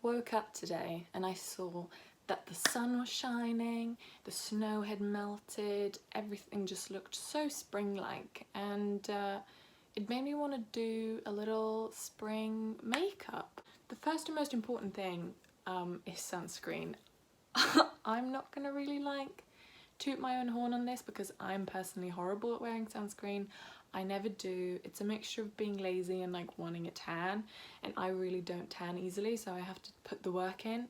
woke up today and I saw that the sun was shining, the snow had melted, everything just looked so spring-like, and it made me want to do a little spring makeup. The first and most important thing is sunscreen. I'm not gonna really toot my own horn on this because I'm personally horrible at wearing sunscreen. I never do. It's a mixture of being lazy and wanting a tan, and I really don't tan easily, so I have to put the work in.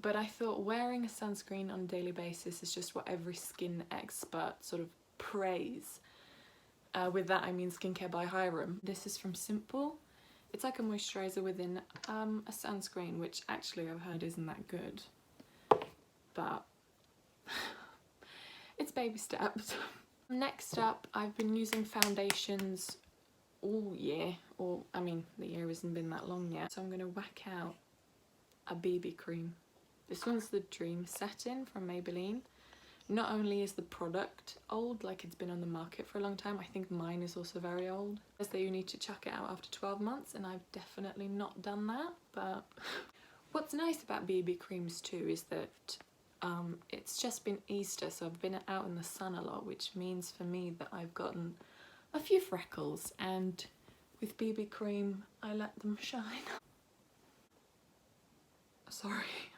But I thought wearing a sunscreen on a daily basis is just what every skin expert sort of prays. With that I mean Skincare by Hiram. This is from Simple. It's like a moisturiser within a sunscreen, which actually I've heard isn't that good. But it's baby steps. Next up, I've been using foundations all year, or I mean the year hasn't been that long yet, so I'm going to whack out a BB cream. This one's the Dream Set-In from Maybelline. Not only is the product old, it's been on the market for a long time, I think mine is also very old. It says that you need to chuck it out after 12 months, and I've definitely not done that, but what's nice about BB creams too is that it's just been Easter, so I've been out in the sun a lot, which means for me that I've gotten a few freckles, and with BB cream I let them shine. Sorry.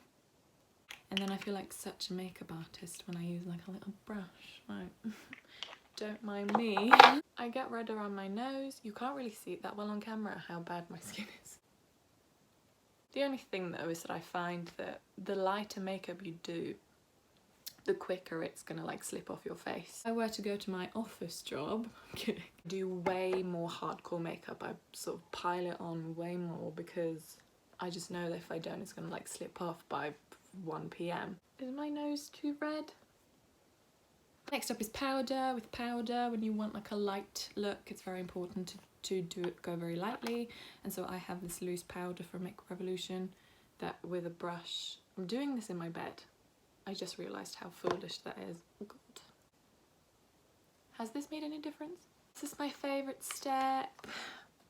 And then I feel like such a makeup artist when I use a little brush. Right. Don't mind me. I get red around my nose. You can't really see it that well on camera how bad my skin is. The only thing though is that I find that the lighter makeup you do, the quicker it's gonna slip off your face. If I were to go to my office job, do way more hardcore makeup. I sort of pile it on way more because I just know that if I don't, it's gonna slip off by 1 PM. Is my nose too red? Next up is powder. With powder, when you want a light look, it's very important to go very lightly, and so I have this loose powder from Makeup Revolution that with a brush, I'm doing this in my bed. I just realised how foolish that is. Oh god. Has this made any difference? This is my favourite step.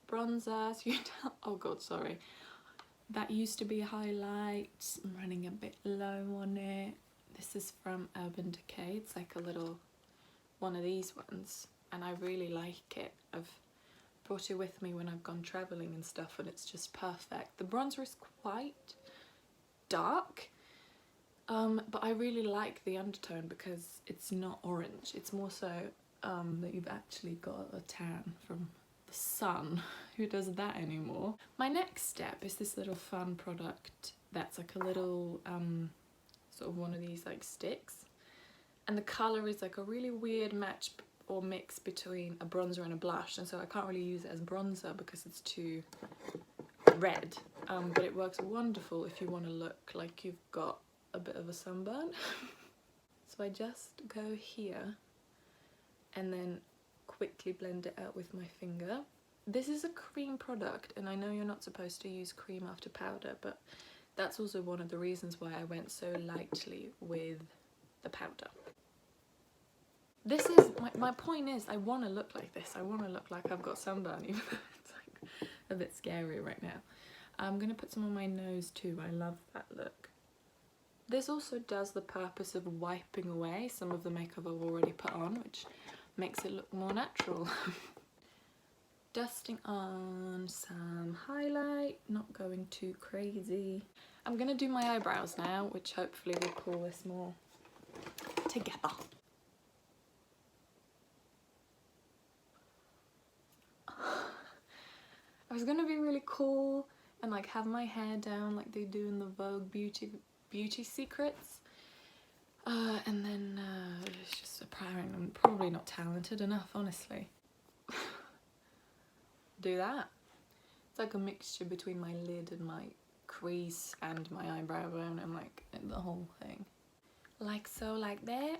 Bronzer, so you tell, oh god, sorry. That used to be a highlight. I'm running a bit low on it. This is from Urban Decay. It's a little one of these ones, and I really like it. I've brought it with me when I've gone travelling and stuff, and it's just perfect. The bronzer is quite dark, but I really like the undertone because it's not orange. It's more so that you've actually got a tan from the sun. Who does that anymore? My next step is this little fun product that's a little sort of one of these sticks, and the colour is a really weird match or mix between a bronzer and a blush, and so I can't really use it as bronzer because it's too red, but it works wonderful if you want to look like you've got a bit of a sunburn. So I just go here and then quickly blend it out with my finger. This is a cream product, and I know you're not supposed to use cream after powder, but that's also one of the reasons why I went so lightly with the powder. This is, my point is, I want to look like this. I want to look like I've got sunburn, even though it's a bit scary right now. I'm going to put some on my nose too. I love that look. This also does the purpose of wiping away some of the makeup I've already put on, which makes it look more natural. Dusting on some highlight, not going too crazy. I'm gonna do my eyebrows now, which hopefully will pull this more together. I was gonna be really cool and have my hair down like they do in the Vogue beauty secrets, and then it's just apparent I'm probably not talented enough, honestly. Do that. It's a mixture between my lid and my crease and my eyebrow bone, and the whole thing. Like so, like that.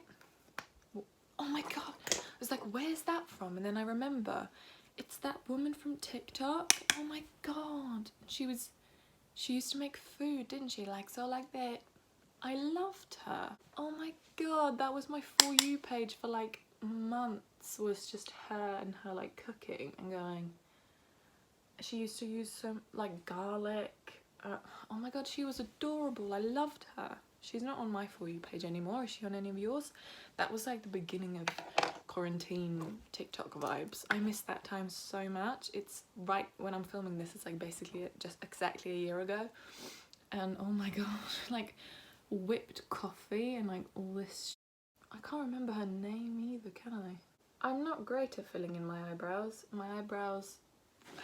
Oh my god, I was where's that from? And then I remember, it's that woman from TikTok. Oh my god, she used to make food, didn't she? Like so, like that. I loved her. Oh my god, that was my For You page for months, was just her and her cooking and going. She used to use some garlic Oh my god, she was adorable. I loved her. She's not on my For You page anymore. Is she on any of yours? That was like the beginning of quarantine TikTok vibes. I miss that time so much. It's right when I'm filming this, it's like basically just exactly a year ago. And oh my gosh, like whipped coffee and like all this. I can't remember her name either, can I? I'm not great at filling in my eyebrows. My eyebrows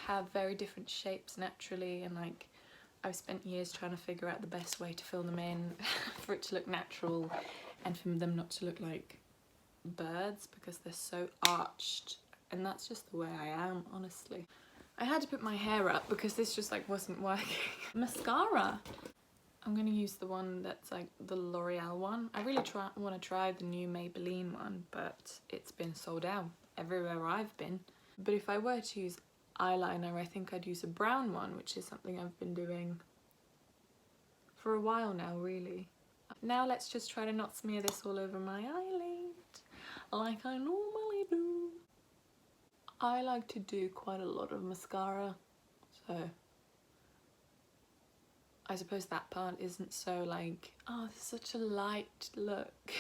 have very different shapes naturally, and like I've spent years trying to figure out the best way to fill them in for it to look natural and for them not to look like birds because they're so arched, and that's just the way I am, honestly. I had to put my hair up because this just like wasn't working. Mascara. I'm gonna use the one that's like the L'Oreal one. I really want to try the new Maybelline one, but it's been sold out everywhere I've been. But if I were to use eyeliner, I think I'd use a brown one, which is something I've been doing for a while now, really. Now let's just try to not smear this all over my eyelid like I normally do. I like to do quite a lot of mascara, so I suppose that part isn't so like, oh, it's such a light look.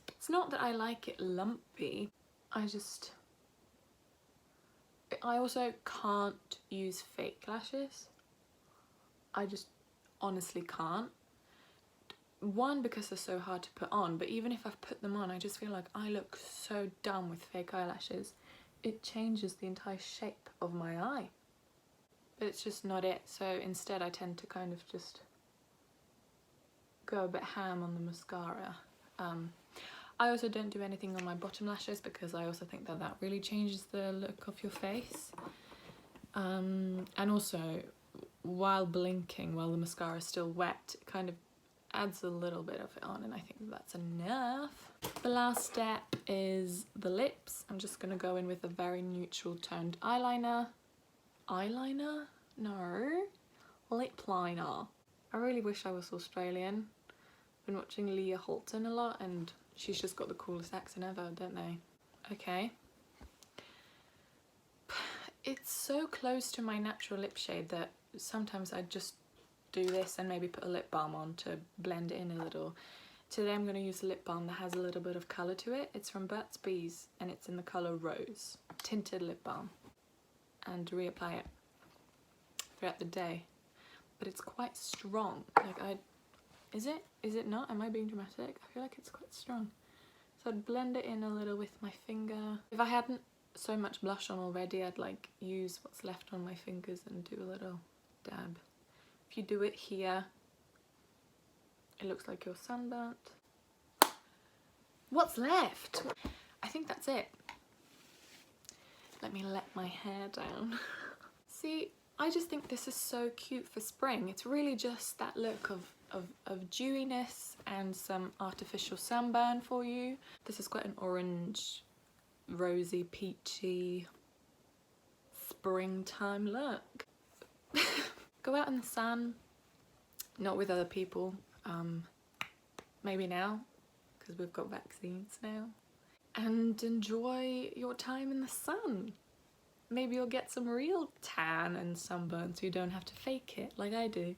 It's not that I like it lumpy, I also can't use fake lashes. I just honestly can't. One, because they're so hard to put on, but even if I've put them on, I just feel like I look so dumb with fake eyelashes. It changes the entire shape of my eye. But it's just not it, so instead I tend to kind of just go a bit ham on the mascara. I also don't do anything on my bottom lashes because I also think that that really changes the look of your face. And also, while blinking, while the mascara is still wet, it kind of adds a little bit of it on, and I think that's enough. The last step is the lips. I'm just gonna go in with a very neutral toned eyeliner. Eyeliner? No. Lip liner. I really wish I was Australian. I've been watching Leah Holton a lot, and she's just got the coolest accent ever, don't they? Okay. It's so close to my natural lip shade that sometimes I just do this and maybe put a lip balm on to blend it in a little. Today I'm going to use a lip balm that has a little bit of colour to it. It's from Burt's Bees and it's in the colour Rose. Tinted lip balm. And reapply it throughout the day. But it's quite strong. Like is it not? Am I being dramatic? I feel like it's quite strong. So I'd blend it in a little with my finger. If I hadn't so much blush on already, I'd like use what's left on my fingers and do a little dab. If you do it here, it looks like you're sunburnt. What's left? I think that's it. Let me let my hair down. See, I just think this is so cute for spring. It's really just that look of dewiness and some artificial sunburn for you. This is quite an orange, rosy, peachy, springtime look. Go out in the sun, not with other people, maybe now, because we've got vaccines now, and enjoy your time in the sun. Maybe you'll get some real tan and sunburn so you don't have to fake it like I do.